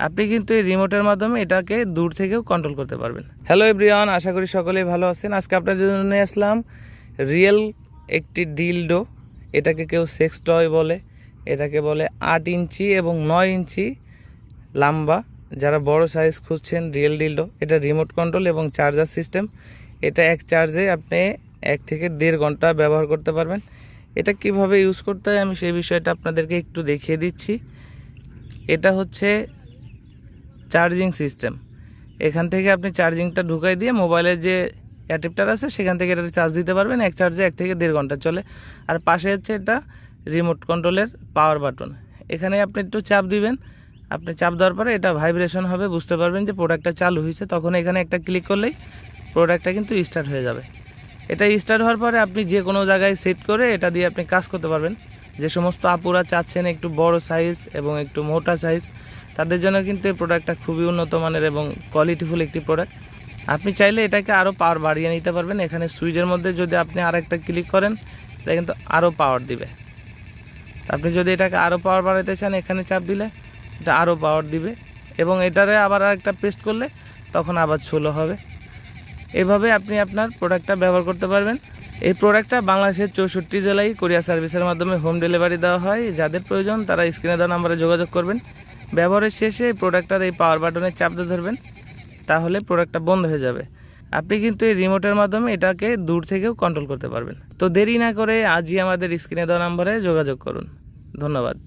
আপনি কিন্তু এই রিমোটের মাধ্যমে এটাকে দূর থেকেও কন্ট্রোল করতে পারবেন। হ্যালো এভরিওয়ান, আশা করি সকলেই ভালো আছেন। আজকে আপনাদের জন্য নিয়ে আসলাম রিয়েল একটি ডিলডো। এটাকে কেউ সেক্স টয় বলে, এটাকে বলে 8 ইঞ্চি এবং 9 ইঞ্চি লম্বা। যারা বড় সাইজ খুঁজছেন রিয়েল ডিলডো, এটা রিমোট কন্ট্রোল এবং চার্জার সিস্টেম। এটা এক চার্জে আপনি 1 থেকে 1.5 ঘন্টা ব্যবহার করতে পারবেন। এটা কিভাবে ইউজ করতে হয় আমি সেই বিষয়টা আপনাদেরকে একটু দেখিয়ে দিচ্ছি। এটা হচ্ছে চার্জিং সিস্টেম। এখান থেকে আপনি চার্জিংটা ঢুকাই দিয়ে মোবাইলের যে অ্যাডাপ্টার আছে সেখান থেকে এটা চার্জ দিতে পারবেন। এক চার্জে 1 থেকে 1.5 ঘন্টা চলে। আর পাশে হচ্ছে এটা রিমোট কন্ট্রোলের পাওয়ার বাটন। এখানে আপনি একটু চাপ দিবেন। আপনি চাপ দেওয়ার পরে এটা ভাইব্রেশন হবে, বুঝতে পারবেন যে প্রোডাক্টটা চালু হয়েছে। তখন এখানে একটা ক্লিক করলেই প্রোডাক্টটা কিন্তু স্টার্ট হয়ে যাবে। এটা স্টার্ট হওয়ার পরে আপনি যে কোনো জায়গায় সেট করে এটা দিয়ে আপনি কাজ করতে পারবেন। যে সমস্ত আপুরা চাচ্ছেন একটু বড় সাইজ এবং একটু মোটা সাইজ, তাদের জন্য কিন্তু এই প্রোডাক্টটা খুবই উন্নত মানের এবং কোয়ালিটিফুল একটি প্রোডাক্ট। আপনি চাইলে এটাকে আরও পাওয়ার বাড়িয়ে নিতে পারবেন। এখানে সুইচের মধ্যে যদি আপনি আরেকটা ক্লিক করেন, এটা কিন্তু আরও পাওয়ার দিবে। আপনি যদি এটাকে আরও পাওয়ার বাড়াতে চান, এখানে চাপ দিলে এটা আরও পাওয়ার দিবে এবং এটারে আবার আরেকটা পেস্ট করলে তখন আবার স্লো হবে। এভাবে আপনি আপনার প্রোডাক্টটা ব্যবহার করতে পারবেন। এই প্রোডাক্টটা বাংলাদেশের 64 জেলায় কোরিয়ার সার্ভিসের মাধ্যমে হোম ডেলিভারি দেওয়া হয়। যাদের প্রয়োজন তারা স্ক্রিনে দেওয়া নাম্বারে যোগাযোগ করবেন। ব্যবহারের শেষে এই প্রোডাক্টটার এই পাওয়ার বাটনে চাপ দিয়ে ধরবেন, তাহলে প্রোডাক্টটা বন্ধ হয়ে যাবে। আপনি কিন্তু এই রিমোটের মাধ্যমে এটাকে দূর থেকেও কন্ট্রোল করতে পারবেন। তো দেরি না করে আজই আমাদের স্ক্রিনে দেওয়া নাম্বারে যোগাযোগ করুন। ধন্যবাদ।